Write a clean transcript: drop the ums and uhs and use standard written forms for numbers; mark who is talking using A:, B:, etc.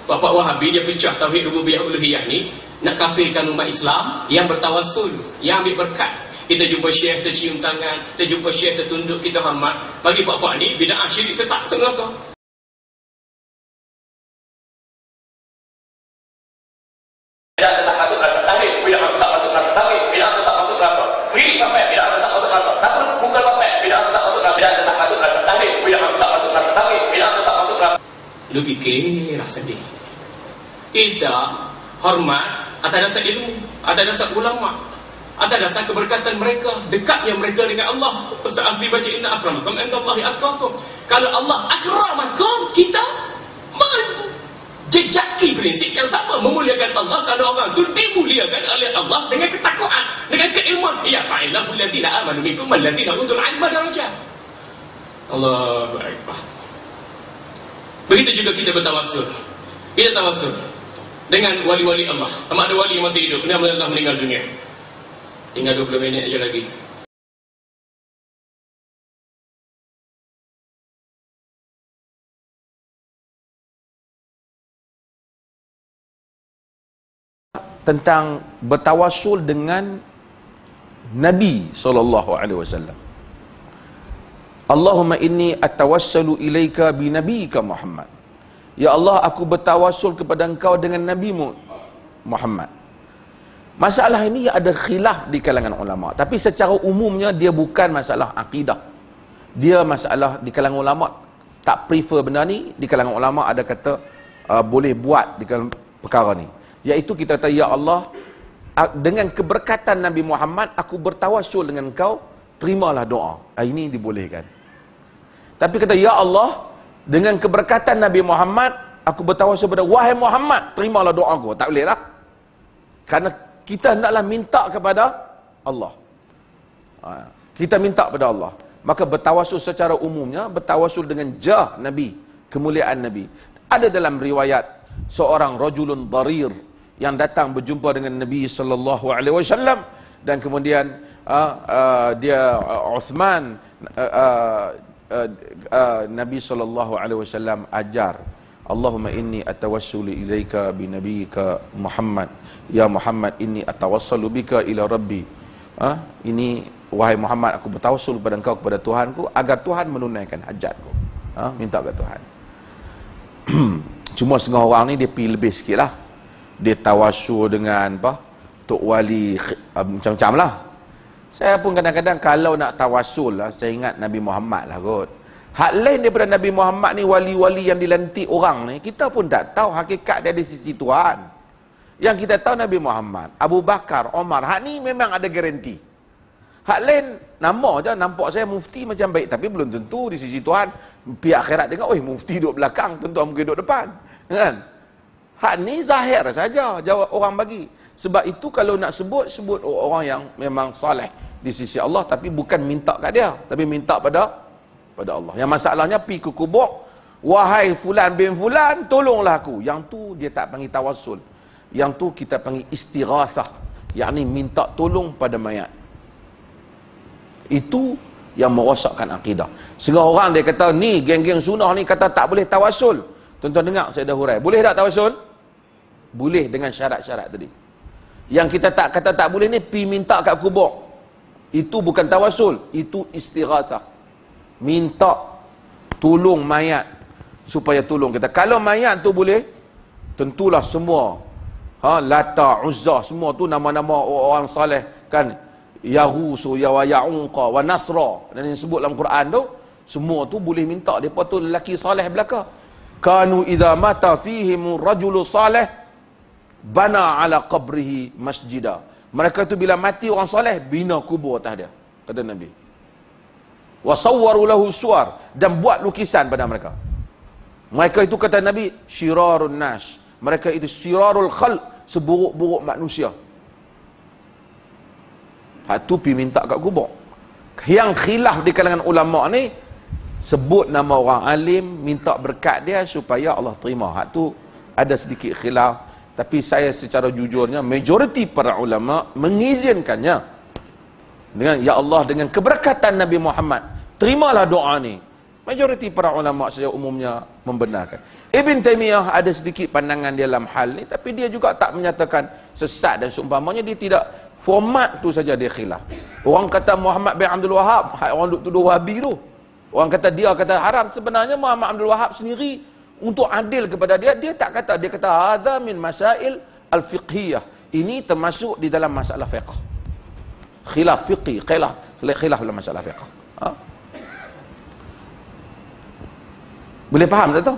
A: Bapak Wahabi dia pecah tauhid rububiyah uluhiyah ni, nak kafirkan umat Islam yang bertawasul, yang ambil berkat. Kita jumpa syekh tercium tangan, kita jumpa syekh tertunduk, kita hormat. Bagi bapak ni bid'ah, syirik, sesat, masuk neraka. Bid'ah sesat masuk neraka. Tahlil, bid'ah sesat masuk neraka. Tahlil, bid'ah sesat masuk neraka. Wirid bapak, bid'ah sesat masuk neraka. Takbir pukul bapak, bid'ah sesat masuk neraka. Bid'ah sesat masuk neraka. Tahlil, bid'ah sesat masuk neraka. Tahlil, bid'ah sesat masuk neraka. Lu fikirlah sedih. Kita hormat atas dasar ilmu, atas dasar ulama, atas dasar keberkatan mereka, dekatnya mereka dengan Allah. Ustaz Azli baca inna akramakum indallahi atqakum. Kalau Allah akramakum, kita menjejaki prinsip yang sama, memuliakan Allah. Kalau orang itu dimuliakan oleh Allah dengan ketakwaan, dengan keilmuan. Ya fa'illahu allazina amanu minkum wallazina utul ilma darajat. Allahu akbar. Begitu juga kita bertawassul. Kita tawassul dengan wali-wali Allah. Sama ada wali yang masih hidup, dia telah meninggal dunia. Tinggal 20 minit aja lagi.
B: Tentang bertawassul dengan Nabi SAW. Allahumma inni atawassalu ilaika bi nabiyika Muhammad. Ya Allah, aku bertawassul kepada engkau dengan Nabi-Mu Muhammad. Masalah ini ada khilaf di kalangan ulama, tapi secara umumnya dia bukan masalah akidah. Dia masalah di kalangan ulama tak prefer benda ni. Di kalangan ulama ada kata boleh buat di kalangan perkara ni, iaitu kita kata, ya Allah, dengan keberkatan Nabi Muhammad aku bertawassul dengan engkau, terimalah doa. Ini dibolehkan. Tapi kata, ya Allah, dengan keberkatan Nabi Muhammad aku bertawassul kepada wahai Muhammad, terimalah doa aku. Tak boleh lah. Kerana kita hendaklah minta kepada Allah. Kita minta kepada Allah. Maka bertawassul secara umumnya, bertawassul dengan jah Nabi, kemuliaan Nabi. Ada dalam riwayat seorang rajulun darir yang datang berjumpa dengan Nabi SAW, dan kemudian dia Uthman, Nabi SAW ajar, Allahumma inni atawassulu ilaika bi nabiyyika Muhammad. Ya Muhammad, inni atawassalu bika ila Rabbi. Ini wahai Muhammad, aku bertawassul kepada engkau, kepada Tuhanku, agar Tuhan menunaikan hajatku. Minta ke Tuhan. Cuma setengah orang ni dia pergi lebih sikit lah. Dia tawassul dengan apa, Tok Wali, macam-macam lah. Saya pun kadang-kadang kalau nak tawassul lah, saya ingat Nabi Muhammad lah kot. Hak lain daripada Nabi Muhammad ni, wali-wali yang dilantik orang ni, kita pun tak tahu hakikat dia di sisi Tuhan. Yang kita tahu Nabi Muhammad, Abu Bakar, Omar, hak ni memang ada garanti. Hak lain, nama je, nampak saya mufti macam baik, tapi belum tentu di sisi Tuhan. Pihak akhirat tengok, mufti duduk belakang, tentu mungkin duduk depan. Kan? Hak ni zahir saja jawab orang bagi. Sebab itu kalau nak sebut orang yang memang soleh di sisi Allah, tapi bukan minta kat dia, tapi minta pada Allah. Yang masalahnya pi ke kubur, wahai fulan bin fulan, tolonglah aku. Yang tu dia tak panggil tawassul. Yang tu kita panggil istighasah, yakni minta tolong pada mayat. Itu yang merosakkan akidah. Sehingga orang dia kata, ni geng-geng sunnah ni kata tak boleh tawassul. Tuan-tuan dengar saya dah hurai. Boleh tak tawassul? Boleh dengan syarat-syarat tadi. Yang kita tak kata tak boleh ni, pi minta kat kubur. Itu bukan tawassul, itu istighasah. Minta tolong mayat supaya tolong kita. Kalau mayat tu boleh, tentulah semua Lata, Uzzah, semua tu nama-nama orang saleh kan. Yahusu, Ya'unqa wa Nasra, dan yang sebut dalam Quran tu, semua tu boleh minta. Depa tu lelaki saleh belaka. Kanu idza mata fihim rajulu saleh bana ala qabrihi masjida. Mereka tu bila mati orang soleh, bina kubur atas dia, kata Nabi. Wa sawwaru lahu suwar, dan buat lukisan pada mereka. Mereka itu kata Nabi, syirarun nas. Mereka itu syirarul khalq, seburuk-buruk manusia. Hak tu pergi minta kat kubur. Yang khilaf di kalangan ulama ni, sebut nama orang alim, minta berkat dia supaya Allah terima. Hak tu ada sedikit khilaf. Tapi saya secara jujurnya, majoriti para ulama mengizinkannya. Dengan, ya Allah, dengan keberkatan Nabi Muhammad, terimalah doa ni. Majoriti para ulama secara umumnya membenarkan. Ibn Taymiyah ada sedikit pandangan dalam hal ni, tapi dia juga tak menyatakan sesat dan seumpamanya dia tidak, format tu saja dia khilaf. Orang kata Muhammad bin Abdul Wahab, orang duk tuduh Wahabi tu. Orang kata dia kata haram, sebenarnya Muhammad Abdul Wahab sendiri untuk adil kepada dia tak kata, dia kata hadza min masail al-fiqhiyah. Ini termasuk di dalam masalah fiqh. Khilaf fiqhi, khilaf dalam masalah fiqh. Ha? Boleh faham tak tu?